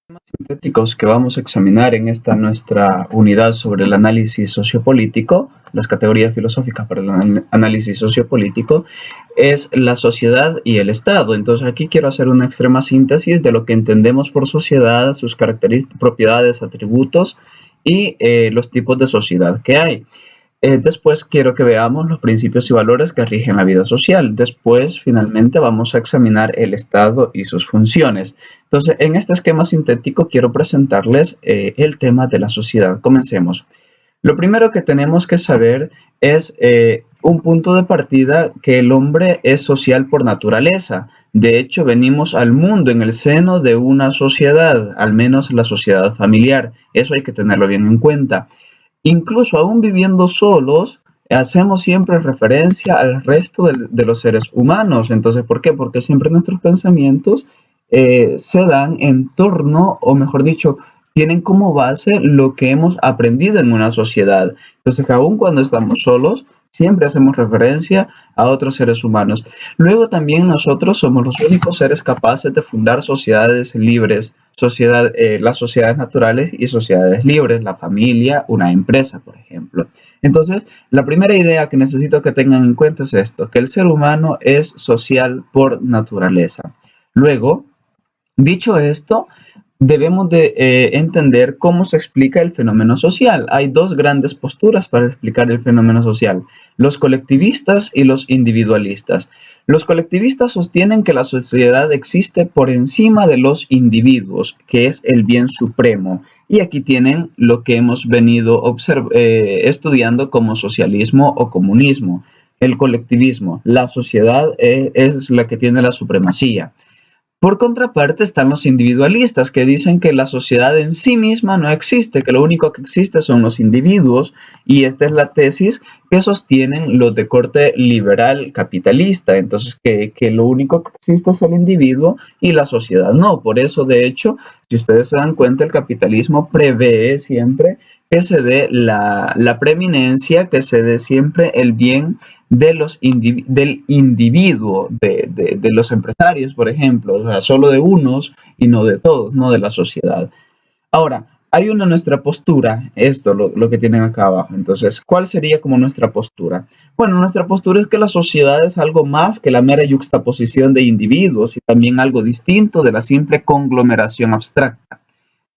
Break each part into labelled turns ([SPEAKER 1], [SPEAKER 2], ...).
[SPEAKER 1] Sintéticos que vamos a examinar en esta nuestra unidad sobre el análisis sociopolítico, las categorías filosóficas para el análisis sociopolítico, es la sociedad y el Estado. Entonces aquí quiero hacer una extrema síntesis de lo que entendemos por sociedad, sus características, propiedades, atributos y los tipos de sociedad que hay. Después quiero que veamos los principios y valores que rigen la vida social. Después, finalmente, vamos a examinar el Estado y sus funciones. Entonces, en este esquema sintético quiero presentarles el tema de la sociedad. Comencemos. Lo primero que tenemos que saber es un punto de partida que el hombre es social por naturaleza. De hecho, venimos al mundo en el seno de una sociedad, al menos la sociedad familiar. Eso hay que tenerlo bien en cuenta. Incluso aún viviendo solos, hacemos siempre referencia al resto de los seres humanos. Entonces, ¿por qué? Porque siempre nuestros pensamientos se dan en torno, o mejor dicho, tienen como base lo que hemos aprendido en una sociedad. Entonces, aún cuando estamos solos, siempre hacemos referencia a otros seres humanos. Luego también nosotros somos los únicos seres capaces de fundar sociedades libres, las sociedades naturales y sociedades libres, la familia, una empresa, por ejemplo. Entonces, la primera idea que necesito que tengan en cuenta es esto, que el ser humano es social por naturaleza. Luego, dicho esto, debemos de entender cómo se explica el fenómeno social. Hay dos grandes posturas para explicar el fenómeno social, los colectivistas y los individualistas. Los colectivistas sostienen que la sociedad existe por encima de los individuos, que es el bien supremo. Y aquí tienen lo que hemos venido estudiando como socialismo o comunismo. El colectivismo, la sociedad es la que tiene la supremacía. Por contraparte están los individualistas que dicen que la sociedad en sí misma no existe, que lo único que existe son los individuos, y esta es la tesis que sostienen los de corte liberal capitalista. Entonces, que lo único que existe es el individuo y la sociedad no. Por eso, de hecho, si ustedes se dan cuenta, el capitalismo prevé siempre que se dé la preeminencia, que se dé siempre el bien del individuo, de los empresarios, por ejemplo, o sea, solo de unos y no de todos, no de la sociedad. Ahora, hay una nuestra postura, esto lo que tienen acá abajo. Entonces, ¿cuál sería como nuestra postura? Bueno, nuestra postura es que la sociedad es algo más que la mera yuxtaposición de individuos y también algo distinto de la simple conglomeración abstracta.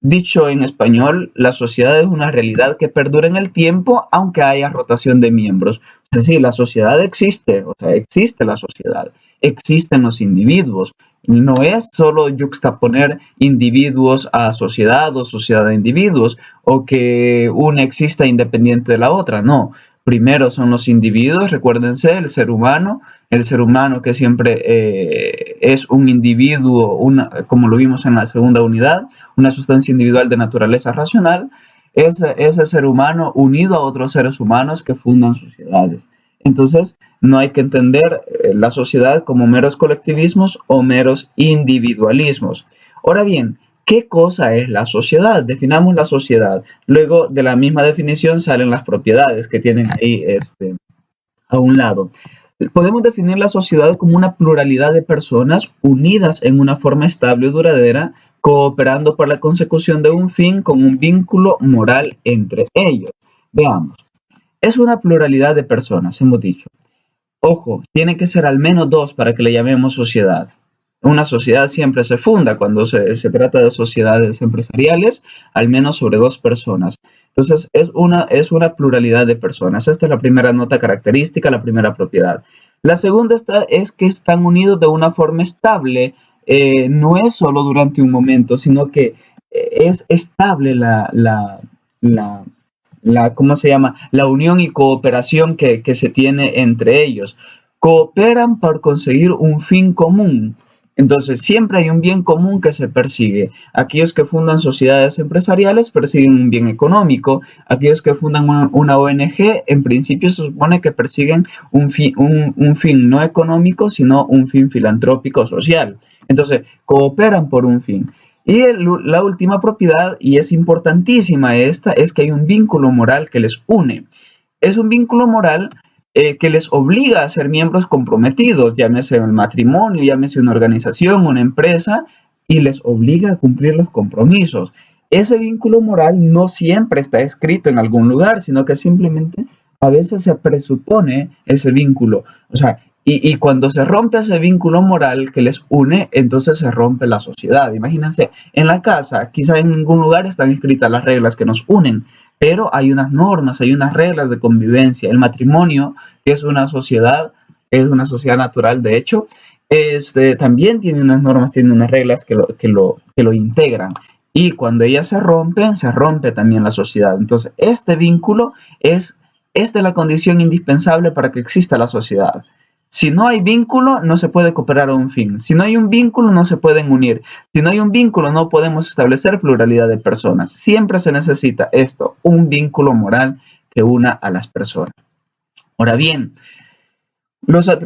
[SPEAKER 1] Dicho en español, la sociedad es una realidad que perdura en el tiempo aunque haya rotación de miembros. Es decir, la sociedad existe, o sea, existe la sociedad, existen los individuos. No es solo yuxtaponer individuos a sociedad o sociedad a individuos o que una exista independiente de la otra, no. Primero son los individuos, recuérdense, el ser humano que siempre es un individuo, como lo vimos en la segunda unidad, una sustancia individual de naturaleza racional, es ese ser humano unido a otros seres humanos que fundan sociedades. Entonces, no hay que entender la sociedad como meros colectivismos o meros individualismos. Ahora bien, ¿qué cosa es la sociedad? Definamos la sociedad. Luego de la misma definición salen las propiedades que tienen ahí a un lado. Podemos definir la sociedad como una pluralidad de personas unidas en una forma estable y duradera, cooperando para la consecución de un fin con un vínculo moral entre ellos. Veamos, es una pluralidad de personas, hemos dicho. Ojo, tiene que ser al menos dos para que le llamemos sociedad. Una sociedad siempre se funda cuando se trata de sociedades empresariales, al menos sobre dos personas. Entonces, es una pluralidad de personas. Esta es la primera nota característica, la primera propiedad. La segunda es que están unidos de una forma estable. No es solo durante un momento, sino que es estable la, ¿cómo se llama? La unión y cooperación que se tiene entre ellos. Cooperan para conseguir un fin común. Entonces, siempre hay un bien común que se persigue. Aquellos que fundan sociedades empresariales persiguen un bien económico. Aquellos que fundan una ONG, en principio se supone que persiguen un fin no económico, sino un fin filantrópico social. Entonces, cooperan por un fin. Y la última propiedad, y es importantísima esta, es que hay un vínculo moral que les une. Es un vínculo moral que les obliga a ser miembros comprometidos, llámese el matrimonio, llámese una organización, una empresa, y les obliga a cumplir los compromisos. Ese vínculo moral no siempre está escrito en algún lugar, sino que simplemente a veces se presupone ese vínculo. O sea, y cuando se rompe ese vínculo moral que les une, entonces se rompe la sociedad. Imagínense, en la casa, quizá en ningún lugar están escritas las reglas que nos unen, pero hay unas normas, hay unas reglas de convivencia. El matrimonio, que es una sociedad natural, de hecho, también tiene unas normas, tiene unas reglas que lo integran. Y cuando ellas se rompe también la sociedad. Entonces, este vínculo es la condición indispensable para que exista la sociedad. Si no hay vínculo, no se puede cooperar a un fin. Si no hay un vínculo, no se pueden unir. Si no hay un vínculo, no podemos establecer pluralidad de personas. Siempre se necesita esto, un vínculo moral que una a las personas. Ahora bien,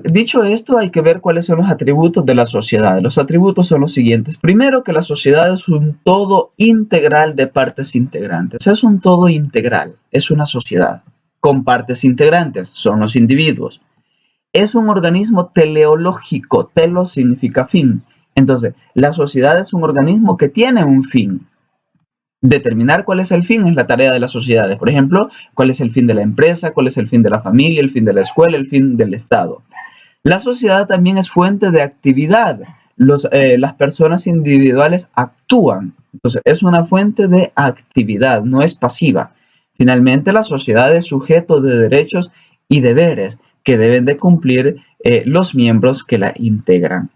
[SPEAKER 1] dicho esto, hay que ver cuáles son los atributos de la sociedad. Los atributos son los siguientes. Primero, que la sociedad es un todo integral de partes integrantes. Es un todo integral, es una sociedad con partes integrantes, son los individuos. Es un organismo teleológico, telo significa fin. Entonces, la sociedad es un organismo que tiene un fin. Determinar cuál es el fin es la tarea de las sociedades. Por ejemplo, cuál es el fin de la empresa, cuál es el fin de la familia, el fin de la escuela, el fin del Estado. La sociedad también es fuente de actividad. Las personas individuales actúan. Entonces, es una fuente de actividad, no es pasiva. Finalmente, la sociedad es sujeto de derechos y deberes que deben de cumplir los miembros que la integran.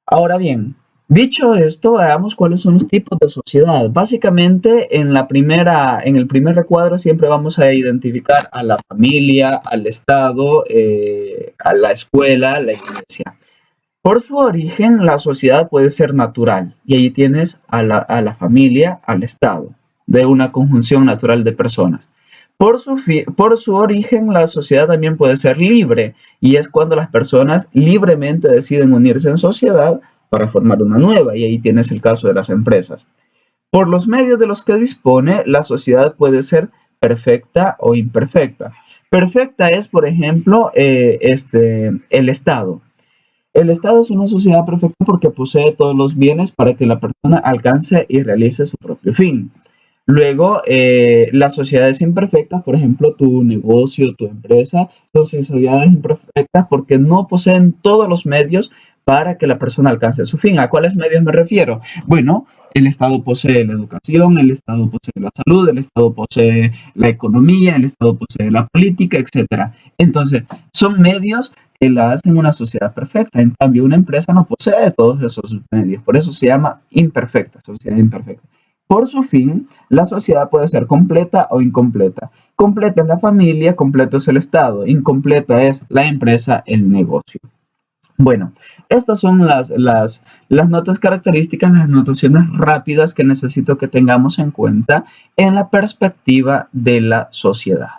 [SPEAKER 1] Ahora bien, dicho esto, veamos cuáles son los tipos de sociedad. Básicamente, en el primer recuadro siempre vamos a identificar a la familia, al Estado, a la escuela, a la iglesia. Por su origen, la sociedad puede ser natural, y ahí tienes a la familia, al Estado, de una conjunción natural de personas. Por su origen, la sociedad también puede ser libre, y es cuando las personas libremente deciden unirse en sociedad para formar una nueva, y ahí tienes el caso de las empresas. Por los medios de los que dispone, la sociedad puede ser perfecta o imperfecta. Perfecta es, por ejemplo, el Estado. El Estado es una sociedad perfecta porque posee todos los bienes para que la persona alcance y realice su propio fin. Luego, las sociedades imperfectas, por ejemplo, tu negocio, tu empresa, son sociedades imperfectas porque no poseen todos los medios para que la persona alcance su fin. ¿A cuáles medios me refiero? Bueno, el Estado posee la educación, el Estado posee la salud, el Estado posee la economía, el Estado posee la política, etc. Entonces, son medios que la hacen una sociedad perfecta. En cambio, una empresa no posee todos esos medios. Por eso se llama imperfecta, sociedad imperfecta. Por su fin, la sociedad puede ser completa o incompleta. Completa es la familia, completo es el Estado, incompleta es la empresa, el negocio. Bueno, estas son las notas características, las notaciones rápidas que necesito que tengamos en cuenta en la perspectiva de la sociedad.